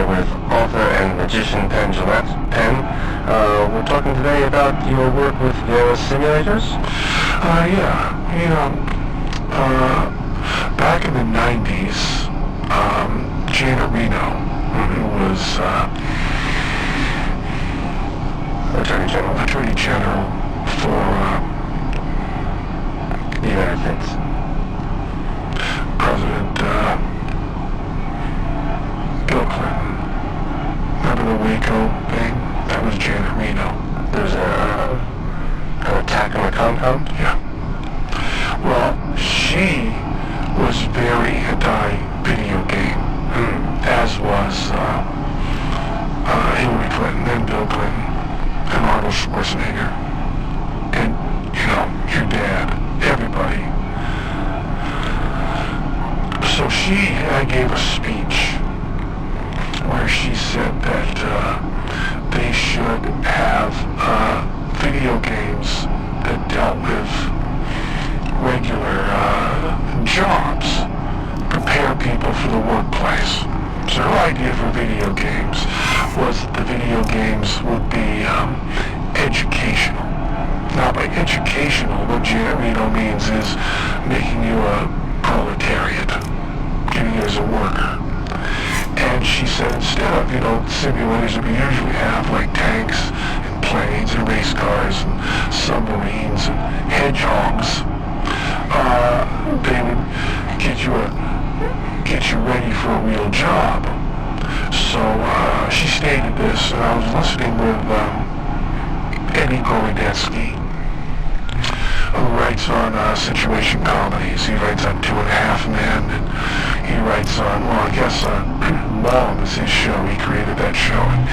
here with author and magician Penn. We're talking today about your work with various simulators. Back in the 90s, Janet Reno, who was Attorney General for the United States, President Bill Clinton. Remember the Waco thing? That was Janet Reno. There was an attack on the compound? Yeah. Well, she was very anti-video game, as was Hillary Clinton and Bill Clinton and Arnold Schwarzenegger and, your dad, everybody. So she gave a speech where she said that they should have video games that dealt with regular jobs, prepare people for the workplace. So her idea for video games was that the video games would be educational. Now by educational, what Janet Reno means is making you a proletariat, getting you as a worker. And she said instead of, simulators that we usually have, like tanks and planes and race cars and submarines and hedgehogs, they would get you ready for a real job. So she stated this, and I was listening with Eddie Gorodetsky, who writes on situation comedies. He writes on 2.5 Men, and he writes on, Mom is his show. He created that show. And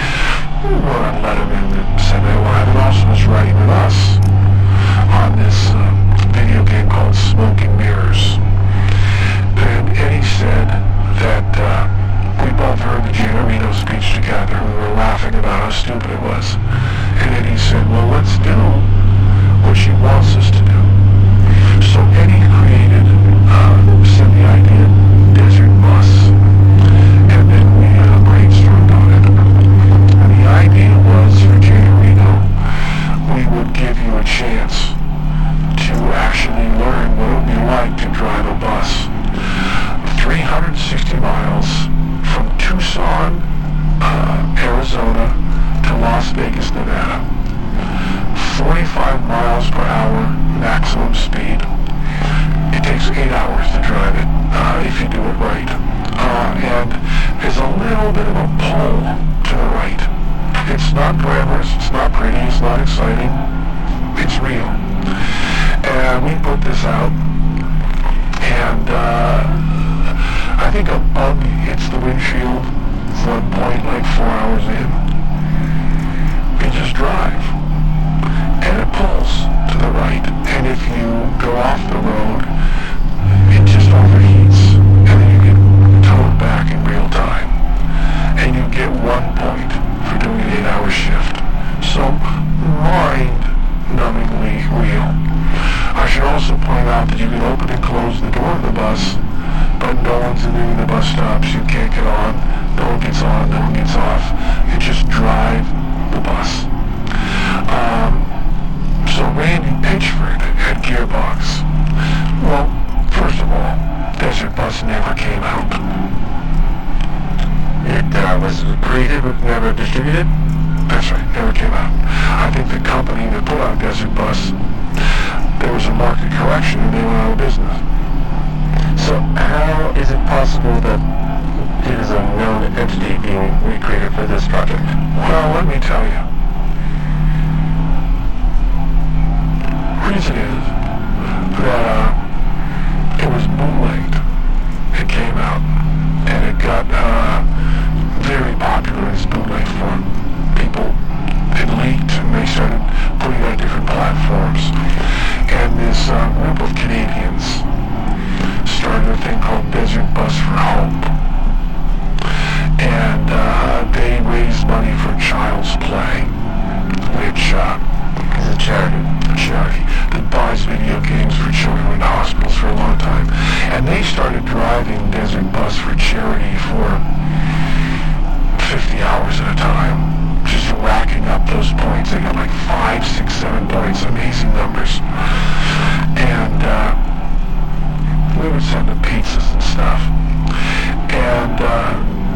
wrote on Letterman and said they wanted, and also was writing with us on this video game called Smoke and Mirrors. And Eddie said that we both heard the Janet Reno speech together. We were laughing about how stupid it was. And Eddie said, well, let's do what she wants us to do. So Eddie created, said the idea, Desert Bus. And then we brainstormed on it. And the idea was for Janet Reno, we would give you a chance to actually learn what it would be like to drive a bus 360 miles from Tucson, Arizona to Las Vegas, Nevada. 45 miles per hour maximum speed. It takes 8 hours to drive it if you do it right. And there's a little bit of a pull to the right. It's not glamorous, it's not pretty, it's not exciting. It's real. And we put this out, and I think a bug hits the windshield at one point, like 4 hours in. You just drive, and it pulls to the right, and if you go off the road, it just overheats, and then you get towed back in real time, and you get 1 point for doing an 8-hour shift. So, mind-numbingly real. I should also point out that you can open and close the door of the bus, but no one's in any of the bus stops. You can't get on, no one gets on, no one gets off. You just drive the bus. So Randy Pitchford at Gearbox. Well, first of all, Desert Bus never came out. It was created but never distributed? That's right, never came out. I think the company that put out Desert Bus, there was a market correction and they went out of business. So how is it possible that it is a known entity being recreated for this project? Well, let me tell you. The reason is that it was bootlegged. It came out and it got very popular in its bootleg form. People, it leaked and they started putting it on different platforms. And this group of Canadians started a thing called Desert Bus for Hope. And they raised money for Child's Play, which is a charity that buys video games for children in hospitals for a long time. And they started driving Desert Bus for charity for points, amazing numbers. And we would send them pizzas and stuff. And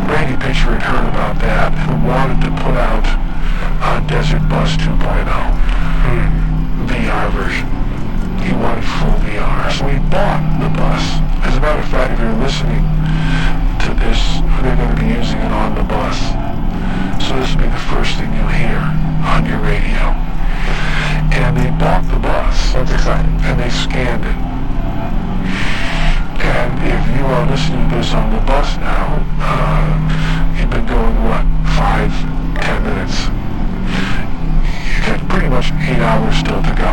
Randy Pitcher had heard about that and wanted to put out Desert Bus 2.0 VR version. He wanted full VR, so he bought the bus. As a matter of fact, if you're listening to this, they're going to be using it on the bus. So this will be the first thing you'll hear on your radio. And they bought the bus. That's exciting. And they scanned it. And if you are listening to this on the bus now, you've been going, 5-10 minutes. You've got pretty much 8 hours still to go.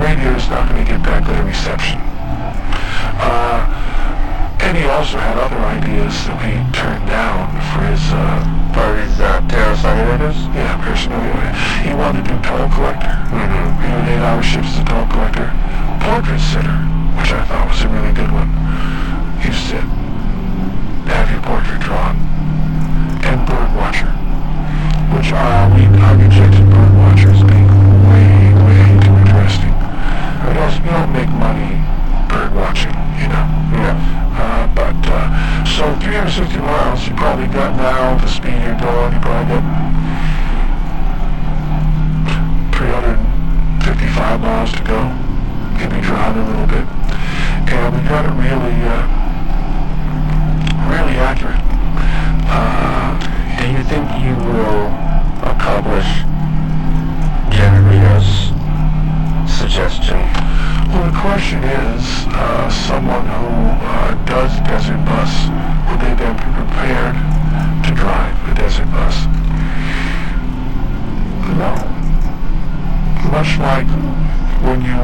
Radio is not going to get that good a reception. And he also had other ideas that we turned down for his Terra simulators? Yeah, personally. He wanted to do toll collector. Mm-hmm. 8-hour shifts as a toll collector. Portrait sitter, which I thought was a really good one. You sit, have your portrait drawn, and bird watcher, which I rejected bird watcher as being way, way too interesting. You don't make money bird watching, Yeah. So 360 miles, you probably got now, the speed you're going, you probably got 355 miles to go. Maybe drive a little bit. And we got it really, really accurate. Do you think you will accomplish Janet Reno's suggestion? Well, the question is, someone who does desert bus, would they then be prepared to drive a desert bus? No. Much like when you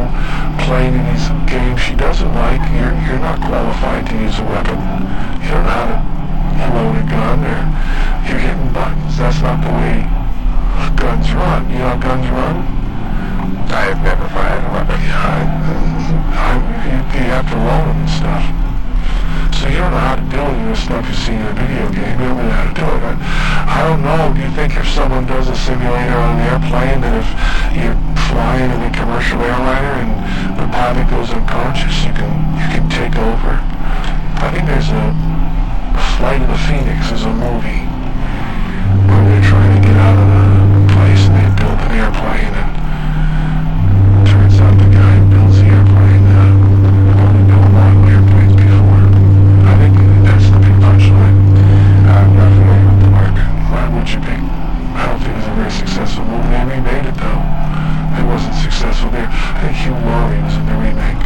play in these games she doesn't like, you're not qualified to use a weapon. You don't know how to load a gun, or you're hitting buttons. That's not the way guns run. You know how guns run? I have never fired a weapon. You have to load them and stuff. So you don't know how to deal with the stuff you see in a video game. You don't know how to do it. I don't know. Do you think if someone does a simulator on an airplane, that if you're flying in a commercial airliner and the pilot goes unconscious, you can take over? I think there's a Flight of the Phoenix is a movie where they're trying to get out of the place and they built an airplane, and turns out the guy who builds the airplane only built model airplanes before. I think that's the big punchline. I'm not familiar with the work. Why would you be? I don't think it was a very successful movie. They remade it though. It wasn't successful there. I think Hugh Laurie was in the remake.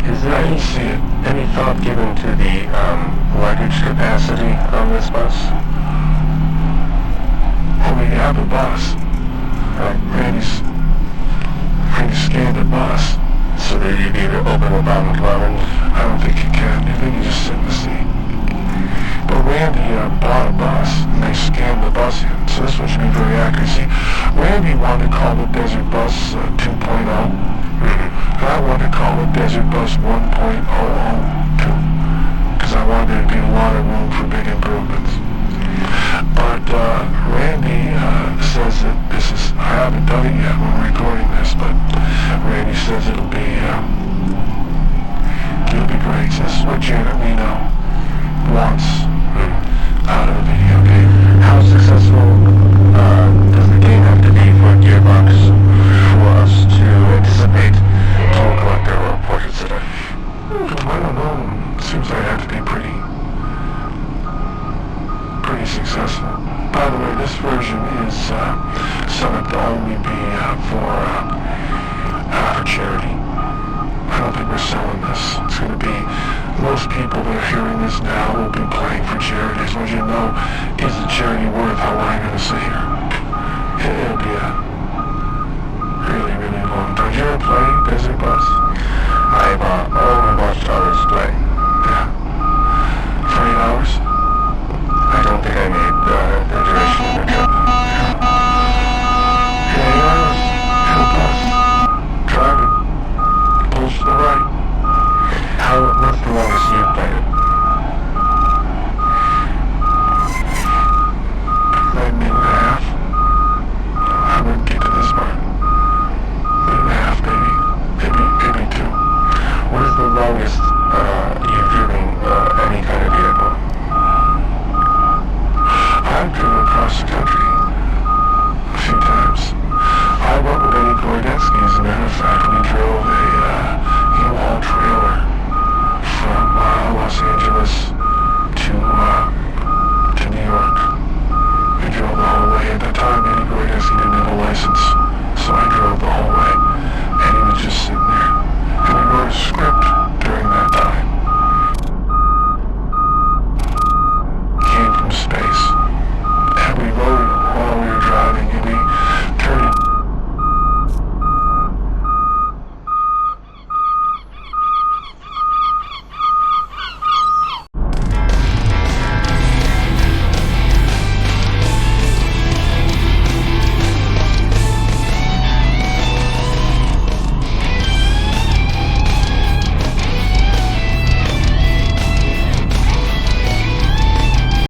Is there any thought given to the luggage capacity on this bus? Well, we have a bus. Randy scanned the bus. So that you'd be able to open the bottom compartment? I don't think you can. I think you just sit in the seat. But Randy bought a bus, and they scanned the bus in. So this one should be very accurate. See, Randy wanted to call the Desert Bus 2.0. And I wanted to call it Desert Bus 1.002. Because I wanted there to be a lot of room for big improvements. But Randy says that this is, I haven't done it yet when we're recording this, but Randy says it'll be great. So this is what Janet Reno wants out of a video game. How successful does the game have to be for a Gearbox for us to anticipate Toll Collector or Portrait Sitter? I don't know. It seems like it had to be pretty successful. By the way, this version is set up to only be for charity. I don't think we're selling this. It's going to be, most people that are hearing this now will be playing for charity. As long as you know,